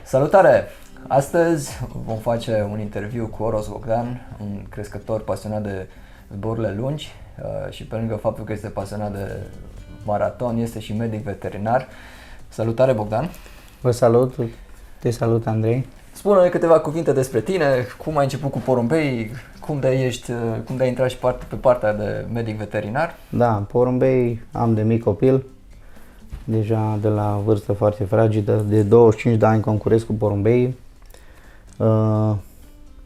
Salutare! Astăzi vom face un interviu cu Oros Bogdan, un crescător pasionat de zborurile lungi și pe lângă faptul că este pasionat de maraton, este și medic veterinar. Salutare, Bogdan! Vă salut, te salut, Andrei. Spune-ne câteva cuvinte despre tine, cum ai început cu porumbei, cum de-ai intrat și pe partea de medic veterinar. Da, porumbei am de mic copil, deja de la vârstă foarte fragedă, de 25 de ani concurez cu porumbei.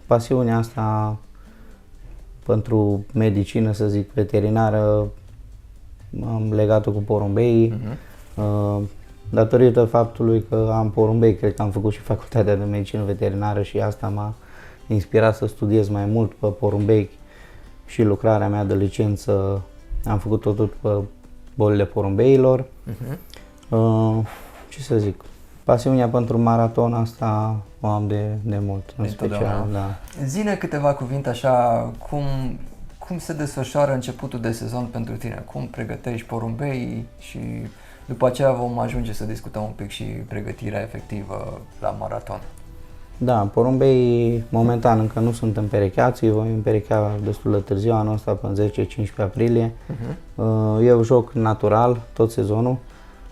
Pasiunea asta pentru medicină, să zic, veterinară, am legat-o cu porumbei. Datorită faptului că am porumbei, cred că am făcut și facultatea de medicină veterinară și asta m-a inspirat să studiez mai mult pe porumbei și lucrarea mea de licență am făcut tot pe bolile porumbeilor. Ce să zic, pasiunea pentru maraton asta o am de mult, în special. Da. Zi-ne câteva cuvinte așa, cum se desfășoară începutul de sezon pentru tine, cum pregătești porumbei și după aceea vom ajunge să discutăm un pic și pregătirea efectivă la maraton. Da, porumbei momentan încă nu sunt împerecheați, eu voi împerechea destul de târziu, anul ăsta până 10-15 aprilie. Eu joc natural tot sezonul,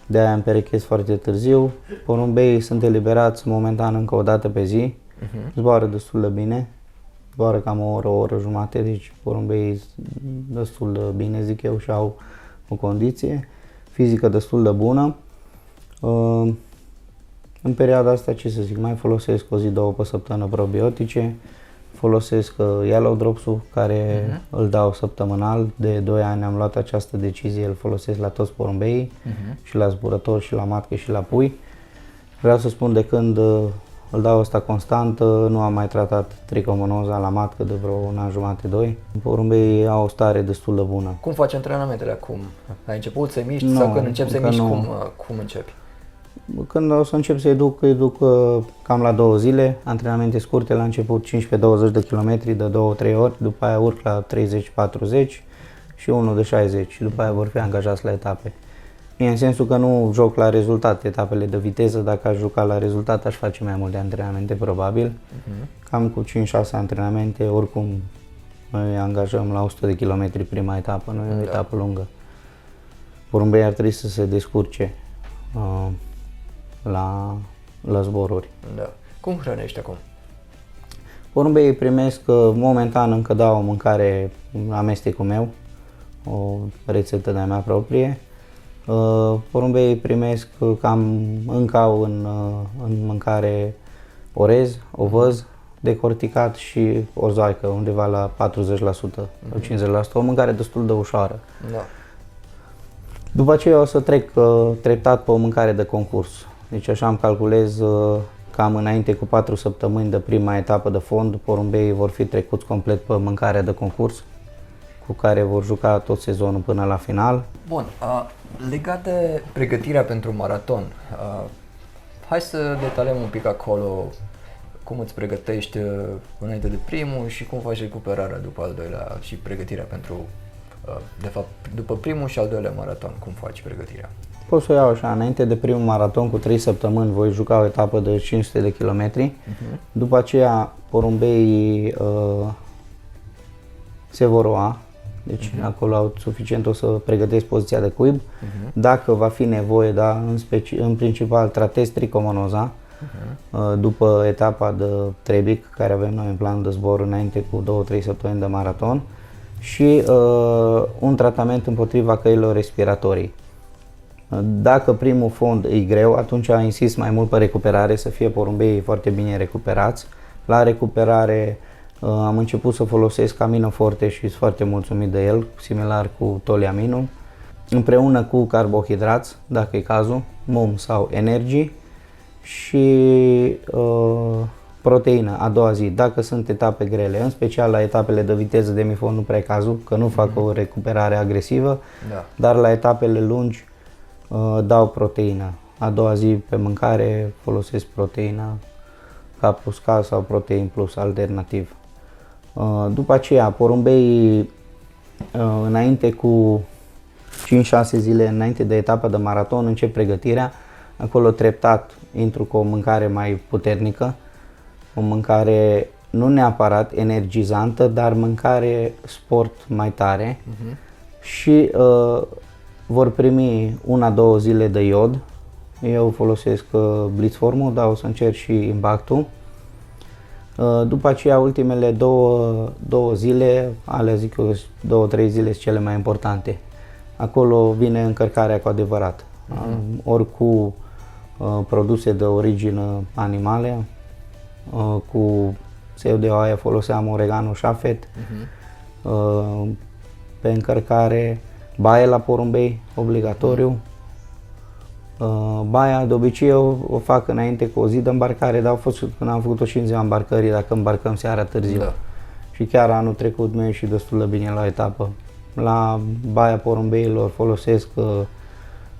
de-aia împerechez foarte târziu. Porumbei sunt eliberați momentan încă o dată pe zi, zboară destul de bine, zboară cam o oră jumate, deci porumbei destul de bine, zic eu, și au o condiție fizică destul de bună. În perioada asta, ce să zic, mai folosesc o zi, două pe săptămână probiotice, folosesc Yellow Drops-ul, care îl dau săptămânal. De 2 ani am luat această decizie, îl folosesc la toți porumbeii, și la zburători, și la matcă, și la pui. Vreau să spun, de când îl dau ăsta constant, nu am mai tratat tricomonoza la matcă de vreo un an jumate, 2. Porumbeii au o stare destul de bună. Cum faci antrenamentele acum? Ai început să-i miști sau când începi să-i miști, cum începi? Când o să încep să îi duc cam la 2 zile, antrenamente scurte, la început 15-20 de kilometri de 2-3 ori, după aia urc la 30-40 și unul de 60 și după aia vor fi angajați la etape. În sensul că nu joc la rezultat etapele de viteză, dacă aș juca la rezultat aș face mai multe antrenamente probabil. Cam cu 5-6 antrenamente, oricum noi angajăm la 100 de kilometri prima etapă, nu e o etapă lungă. Porumbei ar trebui să se descurce la zboruri. Da. Cum hrănești acum? Porumbei primesc, momentan încă dau o mâncare, amestecul meu, o rețetă de-a mea proprie. Porumbei primesc cam încă au în mâncare orez, ovăz decorticat și ozoaică, undeva la 40% sau 50%, o mâncare destul de ușoară. Da. După aceea o să trec treptat pe o mâncare de concurs. Deci așa îmi calculez, cam înainte cu 4 săptămâni de prima etapă de fond, porumbeii vor fi trecuți complet pe mâncarea de concurs, cu care vor juca tot sezonul până la final. Bun, legat de pregătirea pentru maraton, hai să detaliem un pic acolo cum îți pregătești înainte de primul și cum faci recuperarea după al doilea și pregătirea pentru, de fapt, după primul și al doilea maraton, cum faci pregătirea? Pot să o iau așa, înainte de primul maraton, cu 3 săptămâni, voi juca o etapă de 500 de kilometri. După aceea, porumbeii se vor roa, deci acolo au suficient, o să pregătesc poziția de cuib. Dacă va fi nevoie, da, în principal tratez tricomonoza, după etapa de Trebic, care avem noi în plan de zbor înainte cu 2-3 săptămâni de maraton, și un tratament împotriva căilor respiratorii. Dacă primul fond e greu, atunci insist mai mult pe recuperare, să fie porumbeii foarte bine recuperați. La recuperare am început să folosesc Aminoforte și sunt foarte mulțumit de el, similar cu Toliaminul, împreună cu carbohidrați, dacă e cazul, MUM sau Energy, și proteină a doua zi, dacă sunt etape grele, în special la etapele de viteză de mifon nu prea e cazul, că nu fac o recuperare agresivă, dar la etapele lungi dau proteină. A doua zi pe mâncare folosesc proteina K plus K sau Protein Plus alternativ. După aceea, porumbeii înainte cu 5-6 zile înainte de etapa de maraton încep pregătirea. Acolo treptat intru cu o mâncare mai puternică, o mâncare nu neapărat energizantă, dar mâncare sport mai tare și vor primi 1-2 zile de iod. Eu folosesc Blitzformul, dar o să încerc și Impactul. După aceea, ultimele două zile, alea zic eu, 2-3 zile sunt cele mai importante. Acolo vine încărcarea cu adevărat. Ori cu produse de origine animale, cu seiu de oaie foloseam oregano șafet, pe încărcare baie la porumbei, obligatoriu. Baia de obicei o fac înainte cu o zi de îmbarcare, dar a fost când am făcut-o și în ziua îmbarcării, dacă îmbarcăm seara târziu. Da. Și chiar anul trecut mi-a ieșit destul de bine la o etapă. La baia porumbeilor folosesc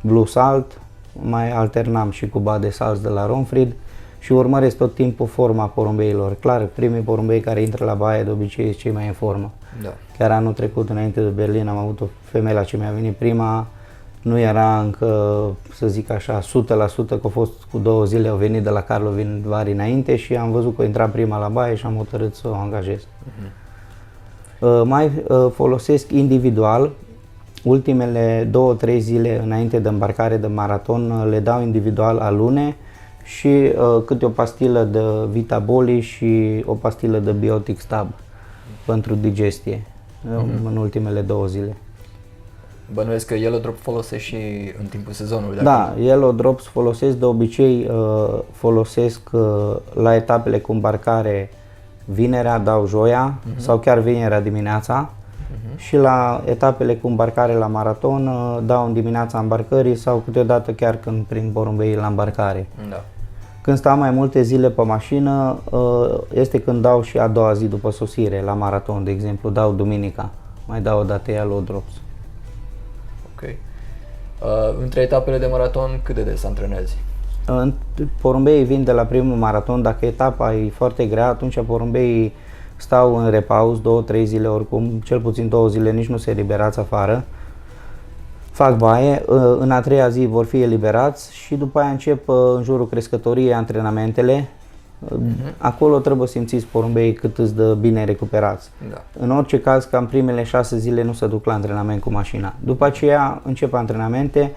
Blue Salt, mai alternam și cu Bade Salz de la Romfried și urmăresc tot timpul forma porumbeilor. Clar, primii porumbei care intră la baie de obicei sunt cei mai în formă. Da. Chiar anul trecut, înainte de Berlin, am avut o femeie ce mi-a venit prima, nu era încă, să zic așa, 100% că a fost cu 2 zile, au venit de la Karlovy Vary înainte și am văzut că a intrat prima la baie și am hotărât să o angajez. Mai folosesc individual, ultimele 2-3 zile înainte de îmbarcare de maraton le dau individual alune și câte o pastilă de Vitaboli și o pastilă de Biotic Stab pentru digestie în ultimele 2 zile. Bănuiesc că Yellow Drop folosești și în timpul sezonului. Da, Yellow Drops folosesc de obicei, folosesc la etapele cu îmbarcare vinerea, dau joia sau chiar vinerea dimineața și la etapele cu îmbarcare la maraton dau în dimineața îmbarcării sau câteodată chiar când prind porumbei la îmbarcare. Da. Când stau mai multe zile pe mașină este când dau și a doua zi după sosire la maraton, de exemplu, dau duminica, mai dau o dată Yellow Drops. Ok. Între etapele de maraton cât de des antrenezi? Porumbeii vin de la primul maraton, dacă etapa e foarte grea, atunci porumbeii stau în repaus 2-3 zile oricum, cel puțin 2 zile, nici nu se eliberați afară. Fac baie, în a 3-a zi vor fi eliberați și după aia încep în jurul crescătoriei antrenamentele. Acolo trebuie simțiți porumbeii cât îți dă bine recuperați. Da. În orice caz, cam primele 6 zile nu se duc la antrenament cu mașina. După aceea încep antrenamente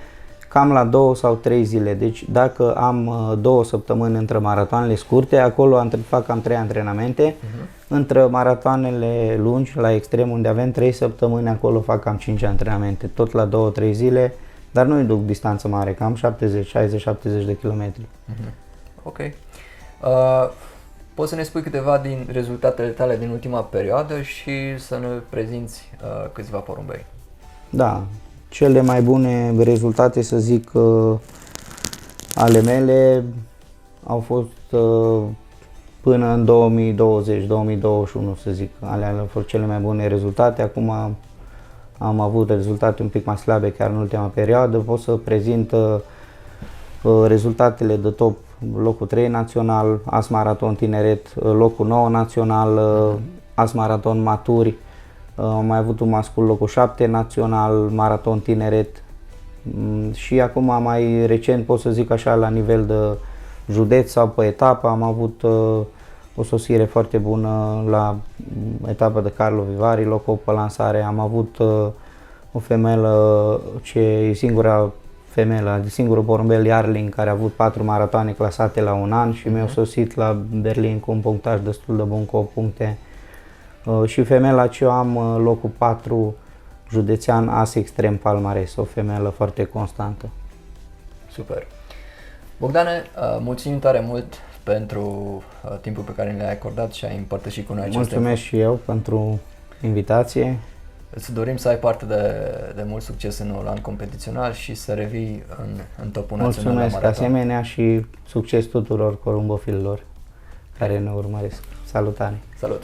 cam la 2 sau 3 zile. Deci dacă am 2 săptămâni între maratoanele scurte, acolo fac cam 3 antrenamente. Între maratoanele lungi, la extrem, unde avem 3 săptămâni, acolo fac cam 5 antrenamente. Tot la 2-3 zile, dar nu-i duc distanță mare, cam 60-70 de kilometri. Ok. Poți să ne spui câteva din rezultatele tale din ultima perioadă și să ne prezinți câțiva porumbei? Da, cele mai bune rezultate, să zic, ale mele au fost până în 2020-2021, să zic. Alea au fost cele mai bune rezultate. Acum am avut rezultate un pic mai slabe chiar în ultima perioadă. Pot să prezint rezultatele de top: locul 3 național, As Maraton Tineret, locul 9 național, As Maraton Maturi, am mai avut un mascul locul 7 național, Maraton Tineret și acum mai recent, pot să zic așa, la nivel de județ sau pe etapă, am avut o sosire foarte bună la etapa de Karlovy Vary, locul 8 pe lansare. Am avut o femelă ce e singurul porumbel Jarling care a avut 4 maratoane clasate la un an și mi-a sosit la Berlin cu un punctaj destul de bun, cu 8 puncte. Și femela ce eu am locul 4 județean As Extrem Palmares, o femelă foarte constantă. Super! Bogdane, mulțumim tare mult pentru timpul pe care ne-l-ai acordat și ai împărtășit cu noi aceste Mulțumesc și eu pentru invitație. Îți dorim să ai parte de mult succes în noul an competițional și să revii în topul național la maraton. Mulțumesc asemenea și succes tuturor corumbofililor care ne urmăresc. Salutare! Salut!